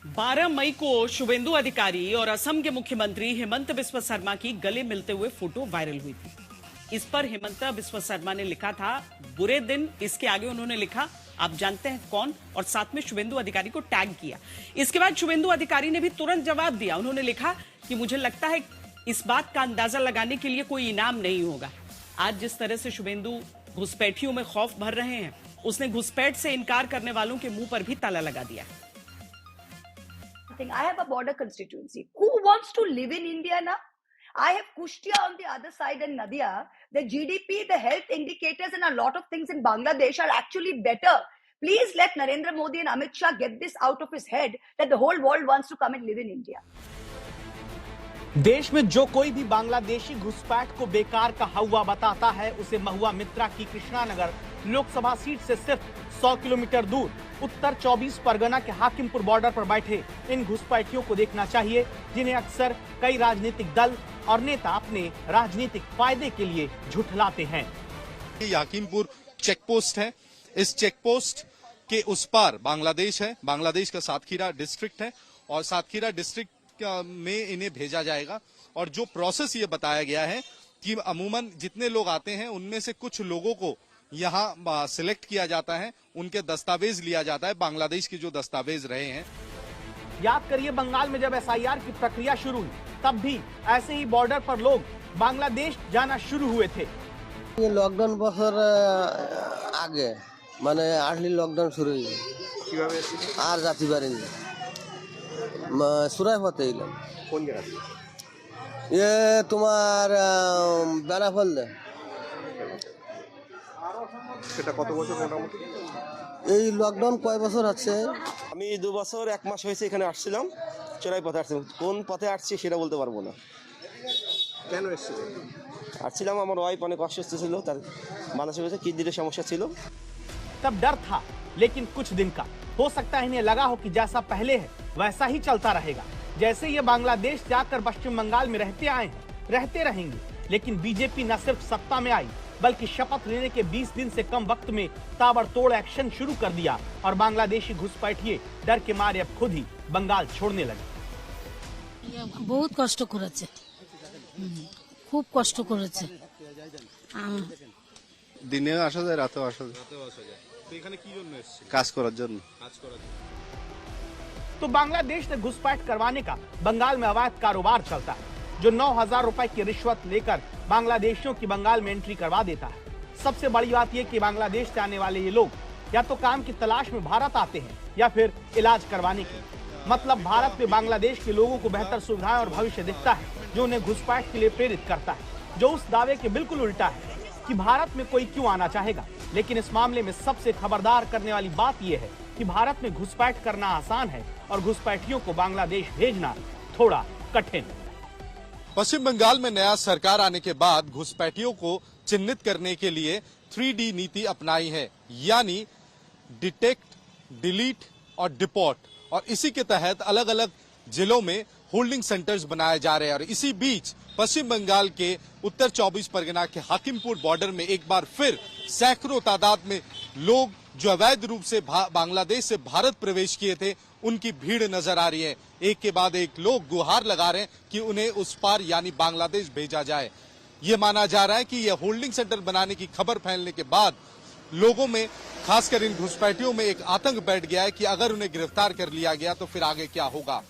12 मई को शुभेंदु अधिकारी और असम के मुख्यमंत्री हिमंत बिस्वा शर्मा की गले मिलते हुए फोटो वायरल हुई थी। इस पर हिमंत बिस्वा शर्मा ने लिखा था बुरे दिन। इसके आगे उन्होंने लिखा आप जानते हैं कौन, और साथ में शुभेंदु अधिकारी को टैग किया। इसके बाद शुभेंदु अधिकारी ने भी तुरंत जवाब दिया। उन्होंने लिखा कि मुझे लगता है इस बात का अंदाजा लगाने के लिए कोई इनाम नहीं होगा। आज जिस तरह से शुभेंदु घुसपैठियों में खौफ भर रहे हैं, उसने घुसपैठ से इनकार करने वालों के मुंह पर भी ताला लगा दिया। I have a border constituency. Who wants to live in India now? I have Kushtia on the other side and Nadia. The GDP, the health indicators and a lot of things in Bangladesh are actually better. Please let Narendra Modi and Amit Shah get this out of his head that the whole world wants to come and live in India. देश में जो कोई भी बांग्लादेशी घुसपैठ को बेकार का हवा बताता है, उसे महुआ मित्रा की कृष्णानगर लोकसभा सीट से सिर्फ 100 किलोमीटर दूर उत्तर 24 परगना के हाकिमपुर बॉर्डर पर बैठे इन घुसपैठियों को देखना चाहिए, जिन्हें अक्सर कई राजनीतिक दल और नेता अपने राजनीतिक फायदे के लिए झुठलाते हैं। हाकिमपुर चेक पोस्ट है। इस चेक पोस्ट के उस पार बांग्लादेश है। बांग्लादेश का सातखीरा डिस्ट्रिक्ट है और सातखीरा डिस्ट्रिक्ट में इन्हें भेजा जाएगा। और जो प्रोसेस ये बताया गया है कि अमूमन जितने लोग आते हैं उनमें से कुछ लोगों को यहाँ सिलेक्ट किया जाता है, उनके दस्तावेज लिया जाता है, बांग्लादेश के जो दस्तावेज रहे हैं। याद करिए बंगाल में जब एसआईआर की प्रक्रिया शुरू हुई, तब भी ऐसे ही बॉर्डर पर लोग बांग्लादेश जाना शुरू हुए थे। ये लॉकडाउन बছর আগে মানে আর্লি লকডাউন শুরু হয়ে কিভাবে আর যাতে পারেনি সুরাইপথে এলাম। কোন জায়গা থেকে? এ তোমার বেনাফল দে। সেটা কত বছর মোটামুটি? এই লকডাউন কয় বছর আছে? আমি 2 বছর 1 মাস হয়েছে এখানে আসছিলাম। চড়াই পথে আসছিলাম। কোন পথে আসছি সেটা বলতে পারবো না। কেন এসেছিলেন? আসছিলাম, আমার ওয়াইফ অনেক অসুস্থ ছিল, তার মানসিক কিডনির সমস্যা ছিল। तब डर था, लेकिन कुछ दिन का। हो सकता है इन्हें लगा हो कि जैसा पहले है वैसा ही चलता रहेगा। जैसे ये बांग्लादेश जाकर पश्चिम बंगाल में रहते आए हैं, रहते रहेंगे। लेकिन बीजेपी न सिर्फ सत्ता में आई, बल्कि शपथ लेने के 20 दिन से कम वक्त में ताबड़तोड़ एक्शन शुरू कर दिया और बांग्लादेशी घुसपैठिए डर के मारे अब खुद ही बंगाल छोड़ने लगे। बहुत कष्ट করেছে, খুব কষ্ট করেছে। দিনে আসা যায়, রাতেও আসা যায়। তো এখানে কি জন্য এসেছে? কাজ করার জন্য। तो बांग्लादेश से घुसपैठ करवाने का बंगाल में अवैध कारोबार चलता है, जो 9,000 रुपए की रिश्वत लेकर बांग्लादेशियों की बंगाल में एंट्री करवा देता है। सबसे बड़ी बात यह कि बांग्लादेश से आने वाले ये लोग या तो काम की तलाश में भारत आते हैं या फिर इलाज करवाने के। मतलब भारत में बांग्लादेश के लोगों को बेहतर सुविधाएं और भविष्य दिखता है, जो उन्हें घुसपैठ के लिए प्रेरित करता है, जो उस दावे के बिल्कुल उल्टा है कि भारत में कोई क्यों आना चाहेगा। लेकिन इस मामले में सबसे खबरदार करने वाली बात यह है कि भारत में घुसपैठ करना आसान है और घुसपैठियों को बांग्लादेश भेजना थोड़ा कठिन। पश्चिम बंगाल में नया सरकार आने के बाद घुसपैठियों को चिन्हित करने के लिए 3D नीति अपनाई है, यानी डिटेक्ट, डिलीट और डिपोर्ट। और इसी के तहत अलग अलग जिलों में होल्डिंग सेंटर्स बनाए जा रहे हैं। और इसी बीच पश्चिम बंगाल के उत्तर 24 परगना के हाकिमपुर बॉर्डर में एक बार फिर सैकड़ों तादाद में लोग जो अवैध रूप से बांग्लादेश से भारत प्रवेश किए थे, उनकी भीड़ नजर आ रही है। एक के बाद एक लोग गुहार लगा रहे हैं कि उन्हें उस पार यानी बांग्लादेश भेजा जाए। ये माना जा रहा है कि यह होल्डिंग सेंटर बनाने की खबर फैलने के बाद लोगों में, खासकर इन घुसपैठियों में एक आतंक बैठ गया है कि अगर उन्हें गिरफ्तार कर लिया गया तो फिर आगे क्या होगा।